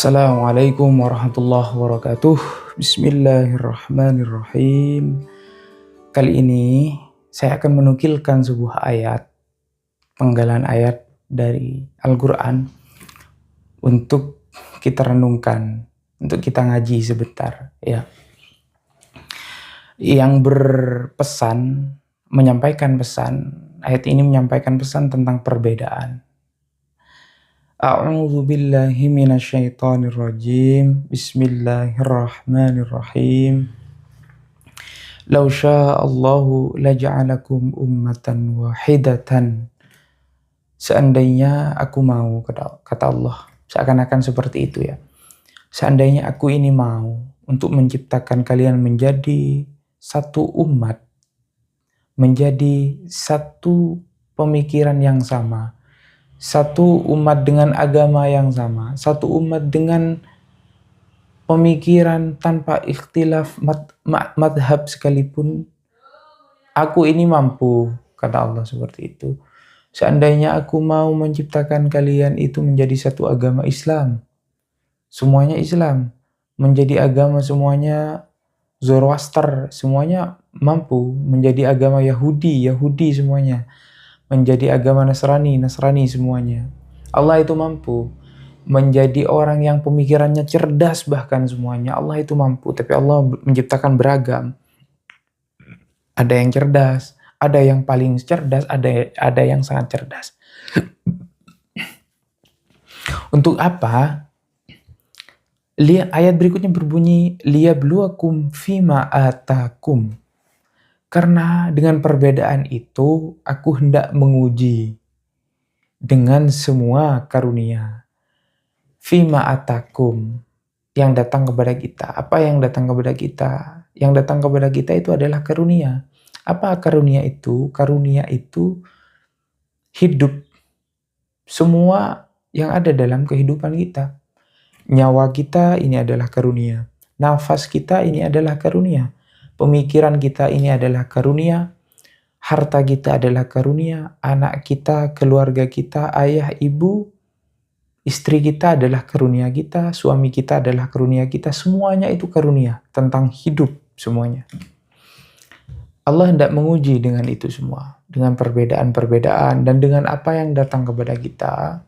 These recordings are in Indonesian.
Assalamualaikum warahmatullahi wabarakatuh. Bismillahirrahmanirrahim. Kali ini saya akan menukilkan sebuah ayat, penggalan ayat dari Al-Quran untuk kita renungkan, untuk kita ngaji sebentar, ya. Yang berpesan, menyampaikan pesan, ayat ini menyampaikan pesan tentang perbedaan. A'udzu billahi minasyaitonir rajim. Bismillahirrahmanirrahim. Law sya'allahu laja'alakum ummatan wahidatan. Seandainya aku mau, kata Allah. Seakan-akan seperti itu, ya. Seandainya aku ini mau untuk menciptakan kalian menjadi satu umat, menjadi satu pemikiran yang sama, satu umat dengan agama yang sama, satu umat dengan pemikiran tanpa ikhtilaf madhab sekalipun, aku ini mampu, kata Allah seperti itu. Seandainya aku mau menciptakan kalian itu menjadi satu agama Islam, semuanya Islam, menjadi agama semuanya Zoroaster, semuanya mampu, menjadi agama Yahudi semuanya, menjadi agama Nasrani semuanya. Allah itu mampu. Menjadi orang yang pemikirannya cerdas bahkan semuanya, Allah itu mampu. Tapi Allah menciptakan beragam. Ada yang cerdas, ada yang paling cerdas, ada yang sangat cerdas. Untuk apa? Lihat ayat berikutnya berbunyi liyabluwakum fima atakum. Karena dengan perbedaan itu, aku hendak menguji dengan semua karunia. Fima atakum, yang datang kepada kita. Apa yang datang kepada kita? Yang datang kepada kita itu adalah karunia. Apa karunia itu? Karunia itu hidup. Semua yang ada dalam kehidupan kita. Nyawa kita ini adalah karunia. Nafas kita ini adalah karunia. Pemikiran kita ini adalah karunia, harta kita adalah karunia, anak kita, keluarga kita, ayah, ibu, istri kita adalah karunia kita, suami kita adalah karunia kita, semuanya itu karunia, tentang hidup semuanya. Allah hendak menguji dengan itu semua, dengan perbedaan-perbedaan, dan dengan apa yang datang kepada kita,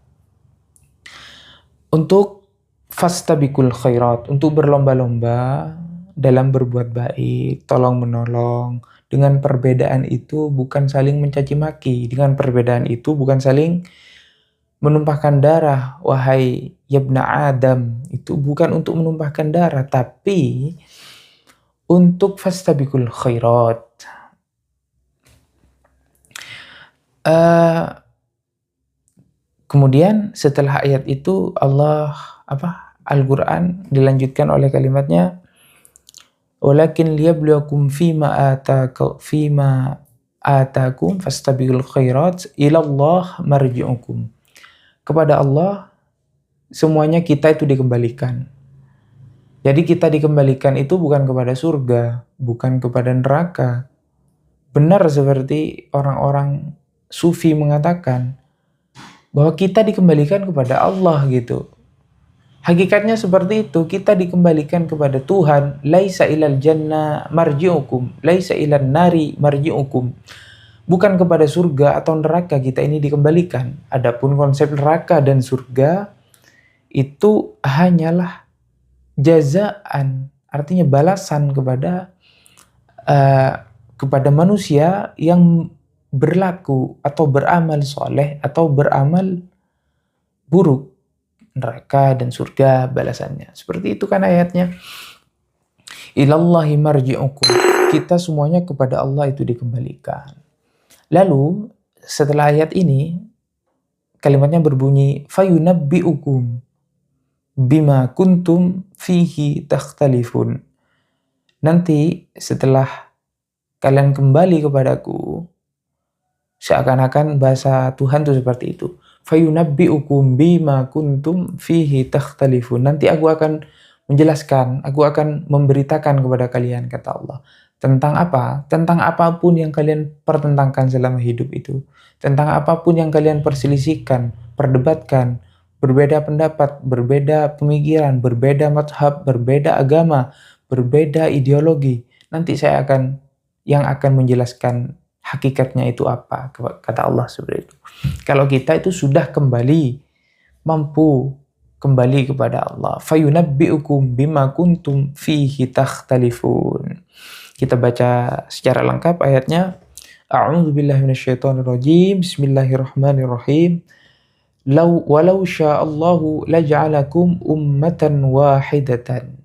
untuk fastabiqul khairat, untuk berlomba-lomba dalam berbuat baik, tolong menolong. Dengan perbedaan itu bukan saling mencaci maki. Dengan perbedaan itu bukan saling menumpahkan darah. Wahai yabna Adam, itu bukan untuk menumpahkan darah, tapi untuk fastabiqul khairat. Kemudian setelah ayat itu Al-Quran dilanjutkan oleh kalimatnya walakin liyabluwakum fima atakum fastabiqul khairat ilallah marji'ukum. Kepada Allah semuanya kita itu dikembalikan. Jadi kita dikembalikan itu bukan kepada surga, bukan kepada neraka. Benar seperti orang-orang sufi mengatakan bahwa kita dikembalikan kepada Allah gitu. Hakikatnya seperti itu, kita dikembalikan kepada Tuhan. Laisa ilal jannah marji'ukum, laisa ilan nari marji'ukum. Bukan kepada surga atau neraka kita ini dikembalikan. Adapun konsep neraka dan surga itu hanyalah jazaan, artinya balasan kepada manusia yang berlaku atau beramal soleh atau beramal buruk. Neraka dan surga balasannya. Seperti itu kan ayatnya. Ilallahi marji'ukum. Kita semuanya kepada Allah itu dikembalikan. Lalu setelah ayat ini kalimatnya berbunyi fayunabbi'ukum bima kuntum fihi takhtalifun. Nanti setelah kalian kembali kepadaku, seakan-akan bahasa Tuhan itu seperti itu. Fayunabbi'ukum bima kuntum fihi takhtalifun. Nanti aku akan menjelaskan, aku akan memberitakan kepada kalian, kata Allah. Tentang apa? Tentang apapun yang kalian pertentangkan selama hidup itu. Tentang apapun yang kalian perselisihkan, perdebatkan, berbeda pendapat, berbeda pemikiran, berbeda mazhab, berbeda agama, berbeda ideologi. Nanti yang akan menjelaskan hakikatnya itu apa, kata Allah seperti itu. Kalau kita itu sudah mampu kembali kepada Allah. Fayunabbi'ukum bima kuntum fihi takhtalifun. Kita baca secara lengkap ayatnya. A'udzubillahi minasyaitonirrajim. Bismillahirrahmanirrahim. Walau sya'allahu laj'alakum ummatan wahidatan.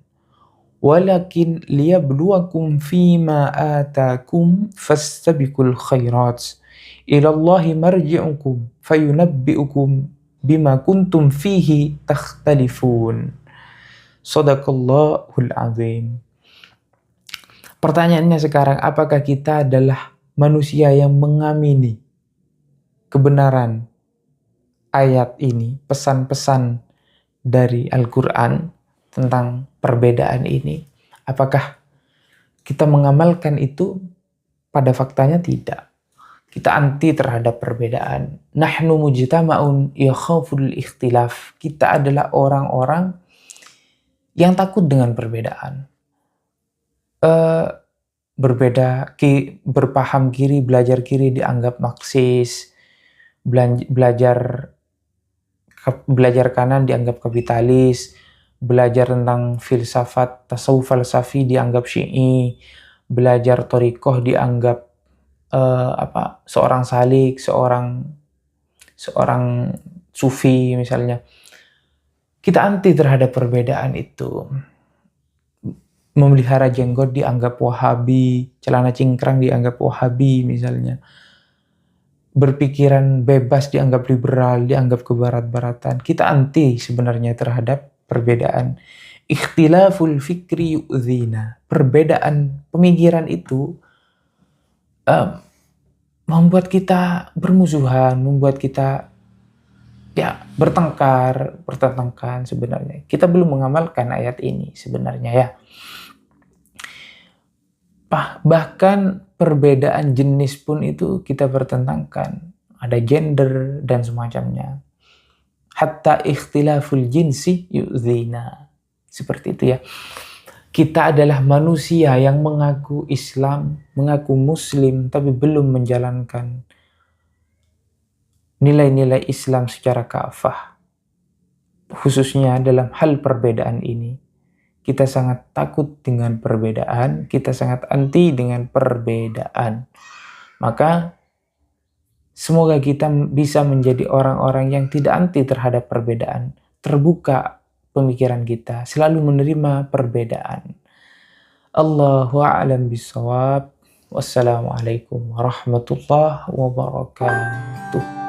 Walakin liyabluwakum fima atakum fastabiqul khairat. Ilallahi marji'ukum fayunabbi'ukum bima kuntum fihi takhtalifun. Shadaqallahul azim. Pertanyaannya sekarang, apakah kita adalah manusia yang mengamini kebenaran ayat ini, pesan-pesan dari Al-Quran tentang perbedaan ini? Apakah kita mengamalkan itu? Pada faktanya tidak. Kita anti terhadap perbedaan. Nahnu mujtama'un yakhaful ikhtilaf. Kita adalah orang-orang yang takut dengan perbedaan. Berpaham kiri, belajar kiri dianggap Marxis, belajar kanan dianggap kapitalis, belajar tentang filsafat tasawuf falsafi dianggap Syi'i, belajar thariqah dianggap seorang salik, seorang sufi misalnya. Kita anti terhadap perbedaan itu. Memelihara jenggot dianggap Wahabi, celana cingkrang dianggap Wahabi misalnya. Berpikiran bebas dianggap liberal, dianggap kebarat-baratan. Kita anti sebenarnya terhadap perbedaan. Ikhtilaful fikri yu'dzina. Perbedaan pemikiran itu membuat kita bermusuhan, membuat kita bertengkar sebenarnya. Kita belum mengamalkan ayat ini sebenarnya ya. Bahkan perbedaan jenis pun itu kita pertentangkan. Ada gender dan semacamnya. Hatta ikhtilaful jinsi yu'dzina. Seperti itu ya. Kita adalah manusia yang mengaku Islam, mengaku Muslim, tapi belum menjalankan nilai-nilai Islam secara kafah. Khususnya dalam hal perbedaan ini. Kita sangat takut dengan perbedaan, kita sangat anti dengan perbedaan. Maka semoga kita bisa menjadi orang-orang yang tidak anti terhadap perbedaan, terbuka pemikiran kita, selalu menerima perbedaan. Allahu a'lam bishawab. Wassalamualaikum warahmatullahi wabarakatuh.